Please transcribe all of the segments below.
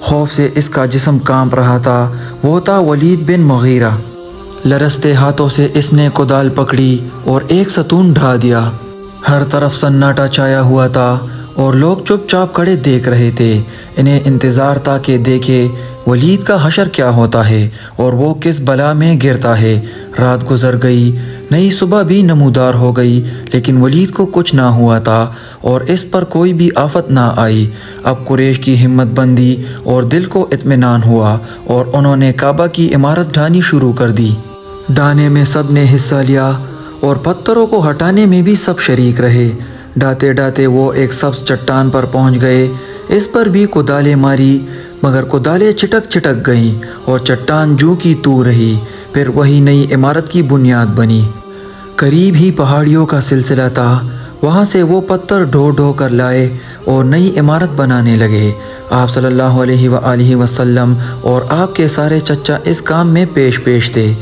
خوف سے اس کا جسم کانپ رہا تھا، وہ تھا ولید بن مغیرہ۔ لرزتے ہاتھوں سے اس نے کدال پکڑی اور ایک ستون ڈھا دیا۔ ہر طرف سناٹا چھایا ہوا تھا اور لوگ چپ چاپ کھڑے دیکھ رہے تھے۔ انہیں انتظار تھا کہ دیکھے ولید کا حشر کیا ہوتا ہے اور وہ کس بلا میں گرتا ہے۔ رات گزر گئی، نئی صبح بھی نمودار ہو گئی، لیکن ولید کو کچھ نہ ہوا تھا اور اس پر کوئی بھی آفت نہ آئی۔ اب قریش کی ہمت بندی اور دل کو اطمینان ہوا اور انہوں نے کعبہ کی عمارت ڈھانی شروع کر دی۔ ڈھانے میں سب نے حصہ لیا اور پتھروں کو ہٹانے میں بھی سب شریک رہے۔ ڈھاتے ڈھاتے وہ ایک سبز چٹان پر پہنچ گئے۔ اس پر بھی کدالیں ماری، مگر کدالیں چٹک چٹک گئیں اور چٹان جوں کی توں رہی۔ پھر وہی نئی عمارت کی بنیاد بنی۔ قریب ہی پہاڑیوں کا سلسلہ تھا، وہاں سے وہ پتھر ڈھو ڈھو کر لائے اور نئی عمارت بنانے لگے۔ آپ صلی اللہ علیہ وآلہ وسلم اور آپ کے سارے چچا اس کام میں پیش تھے۔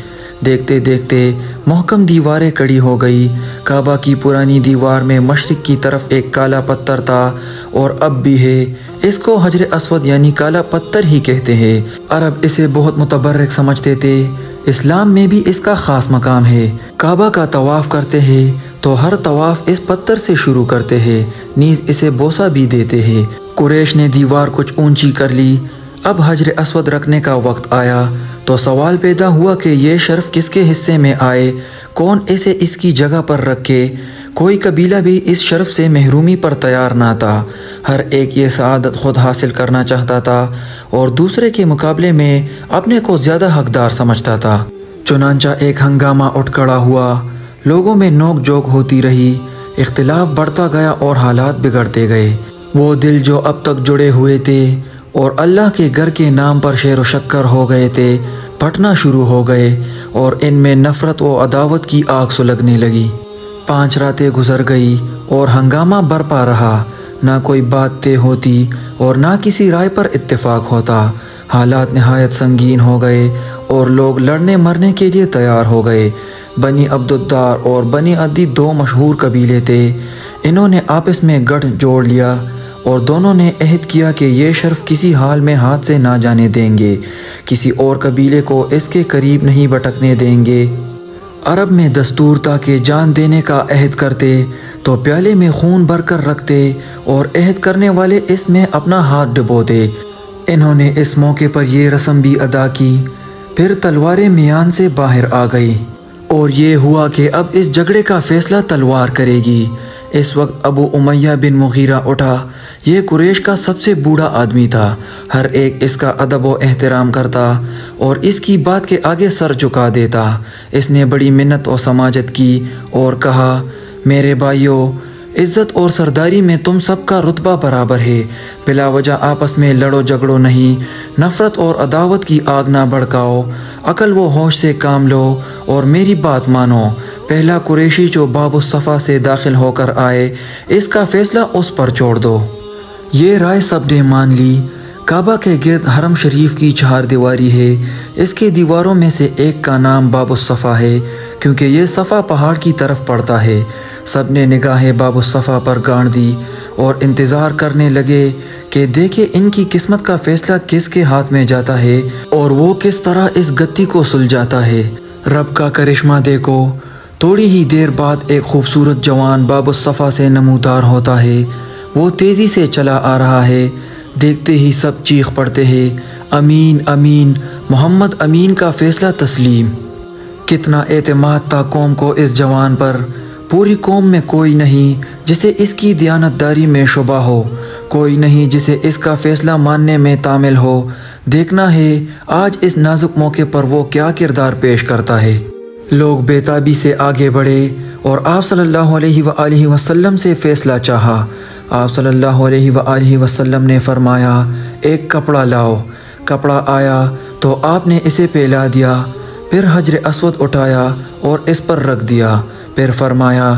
دیکھتے دیکھتے محکم دیواریں کھڑی ہو گئی۔ کعبہ کی پرانی دیوار میں مشرق کی طرف ایک کالا پتھر تھا اور اب بھی ہے۔ اس کو حجر اسود یعنی کالا پتھر ہی کہتے ہیں۔ عرب اسے بہت متبرک سمجھتے تھے۔ اسلام میں بھی اس کا خاص مقام ہے۔ کعبہ کا طواف کرتے ہیں تو ہر طواف اس پتھر سے شروع کرتے ہیں، نیز اسے بوسہ بھی دیتے ہیں۔ قریش نے دیوار کچھ اونچی کر لی۔ اب حجر اسود رکھنے کا وقت آیا تو سوال پیدا ہوا کہ یہ شرف کس کے حصے میں آئے، کون اسے اس کی جگہ پر رکھے۔ کوئی قبیلہ بھی اس شرف سے محرومی پر تیار نہ تھا۔ ہر ایک یہ سعادت خود حاصل کرنا چاہتا تھا اور دوسرے کے مقابلے میں اپنے کو زیادہ حقدار سمجھتا تھا۔ چنانچہ ایک ہنگامہ اٹھ کھڑا ہوا، لوگوں میں نوک جھوک ہوتی رہی، اختلاف بڑھتا گیا اور حالات بگڑتے گئے۔ وہ دل جو اب تک جڑے ہوئے تھے اور اللہ کے گھر کے نام پر شیر و شکر ہو گئے تھے، پھٹنا شروع ہو گئے اور ان میں نفرت و عداوت کی آگ سلگنے لگی۔ 5 راتیں گزر گئی اور ہنگامہ برپا رہا، نہ کوئی بات طے ہوتی اور نہ کسی رائے پر اتفاق ہوتا۔ حالات نہایت سنگین ہو گئے اور لوگ لڑنے مرنے کے لیے تیار ہو گئے۔ بنی عبدالدار اور بنی عدی 2 مشہور قبیلے تھے۔ انہوں نے آپس میں گٹھ جوڑ لیا اور دونوں نے عہد کیا کہ یہ شرف کسی حال میں ہاتھ سے نہ جانے دیں گے، کسی اور قبیلے کو اس کے قریب نہیں بٹکنے دیں گے۔ عرب میں دستور تھا کہ جان دینے کا عہد کرتے تو پیالے میں خون بھر کر رکھتے اور عہد کرنے والے اس میں اپنا ہاتھ ڈبوتے۔ انہوں نے اس موقع پر یہ رسم بھی ادا کی۔ پھر تلواریں میان سے باہر آ گئی اور یہ ہوا کہ اب اس جھگڑے کا فیصلہ تلوار کرے گی۔ اس وقت ابو امیہ بن مغیرہ اٹھا۔ یہ قریش کا سب سے بوڑھا آدمی تھا۔ ہر ایک اس کا ادب و احترام کرتا اور اس کی بات کے آگے سر جھکا دیتا۔ اس نے بڑی منت و سماجت کی اور کہا، میرے بھائیو، عزت اور سرداری میں تم سب کا رتبہ برابر ہے۔ بلا وجہ آپس میں لڑو جھگڑو نہیں، نفرت اور عداوت کی آگ نہ بھڑکاؤ، عقل و ہوش سے کام لو اور میری بات مانو۔ پہلا قریشی جو باب الصفا سے داخل ہو کر آئے، اس کا فیصلہ اس پر چھوڑ دو۔ یہ رائے سب نے مان لی۔ کعبہ کے گرد حرم شریف کی 4 دیواری ہے۔ اس کے دیواروں میں سے ایک کا نام باب الصفا ہے کیونکہ یہ صفا پہاڑ کی طرف پڑتا ہے۔ سب نے نگاہیں باب الصفا پر گاڑ دی اور انتظار کرنے لگے کہ دیکھے ان کی قسمت کا فیصلہ کس کے ہاتھ میں جاتا ہے اور وہ کس طرح اس گتی کو سلجھاتا ہے۔ رب کا کرشمہ دیکھو، تھوڑی ہی دیر بعد ایک خوبصورت جوان باب الصفا سے نمودار ہوتا ہے۔ وہ تیزی سے چلا آ رہا ہے۔ دیکھتے ہی سب چیخ پڑتے ہیں، امین امین، محمد امین کا فیصلہ تسلیم۔ کتنا اعتماد تھا قوم کو اس جوان پر۔ پوری قوم میں کوئی نہیں جسے اس کی دیانتداری میں شبہ ہو، کوئی نہیں جسے اس کا فیصلہ ماننے میں تامل ہو۔ دیکھنا ہے آج اس نازک موقع پر وہ کیا کردار پیش کرتا ہے۔ لوگ بے تابی سے آگے بڑھے اور آپ صلی اللہ علیہ وآلہ وسلم سے فیصلہ چاہا۔ آپ صلی اللہ علیہ وآلہ وسلم نے فرمایا، ایک کپڑا لاؤ۔ کپڑا آیا تو آپ نے اسے پھیلا دیا، پھر حجر اسود اٹھایا اور اس پر رکھ دیا۔ پھر فرمایا،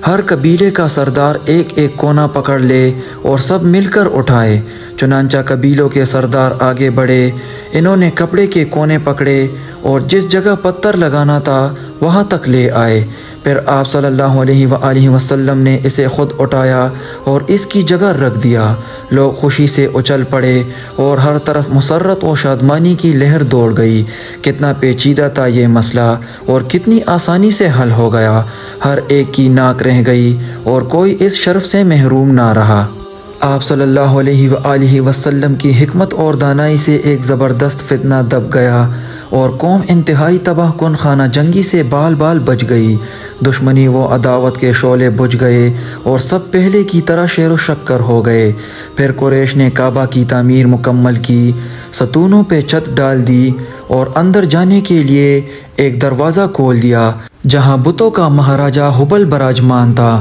ہر قبیلے کا سردار ایک ایک کونا پکڑ لے اور سب مل کر اٹھائے۔ چنانچہ قبیلوں کے سردار آگے بڑھے، انہوں نے کپڑے کے کونے پکڑے اور جس جگہ پتھر لگانا تھا وہاں تک لے آئے۔ پھر آپ صلی اللہ علیہ وآلہ وسلم نے اسے خود اٹھایا اور اس کی جگہ رکھ دیا۔ لوگ خوشی سے اچھل پڑے اور ہر طرف مسرت و شادمانی کی لہر دوڑ گئی۔ کتنا پیچیدہ تھا یہ مسئلہ اور کتنی آسانی سے حل ہو گیا۔ ہر ایک کی ناک رہ گئی اور کوئی اس شرف سے محروم نہ رہا۔ آپ صلی اللہ علیہ وآلہ وسلم کی حکمت اور دانائی سے ایک زبردست فتنہ دب گیا اور قوم انتہائی تباہ کن خانہ جنگی سے بال بال بچ گئی۔ دشمنی و عداوت کے شعلے بجھ گئے اور سب پہلے کی طرح شیر و شکر ہو گئے۔ پھر قریش نے کعبہ کی تعمیر مکمل کی، ستونوں پہ چھت ڈال دی اور اندر جانے کے لیے ایک دروازہ کھول دیا جہاں بتوں کا مہاراجہ ہبل براجمان تھا۔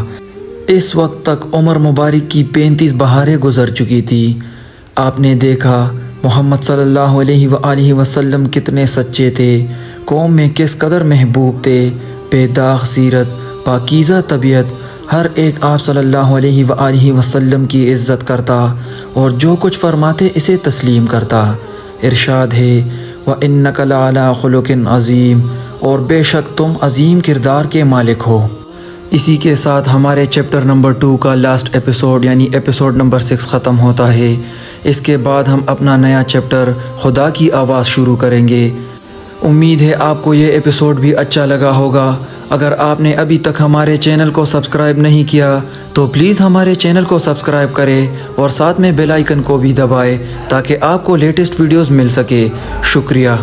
اس وقت تک عمر مبارک کی 35 بہاریں گزر چکی تھی۔ آپ نے دیکھا محمد صلی اللہ علیہ وآلہ وسلم کتنے سچے تھے، قوم میں کس قدر محبوب تھے، بے داغ سیرت، پاکیزہ طبیعت، ہر ایک آپ صلی اللہ علیہ وآلہ وسلم کی عزت کرتا اور جو کچھ فرماتے اسے تسلیم کرتا۔ ارشاد ہے وَإِنَّكَ لَعَلَىٰ خُلُقٍ عَظِيمٍ، اور بے شک تم عظیم کردار کے مالک ہو۔ اسی کے ساتھ ہمارے چیپٹر نمبر 2 کا لاسٹ ایپیسوڈ یعنی ایپیسوڈ نمبر 6 ختم ہوتا ہے۔ اس کے بعد ہم اپنا نیا چیپٹر خدا کی آواز شروع کریں گے۔ امید ہے آپ کو یہ ایپیسوڈ بھی اچھا لگا ہوگا۔ اگر آپ نے ابھی تک ہمارے چینل کو سبسکرائب نہیں کیا تو پلیز ہمارے چینل کو سبسکرائب کریں اور ساتھ میں بیل آئیکن کو بھی دبائیں تاکہ آپ کو لیٹسٹ ویڈیوز مل سکے۔ شکریہ۔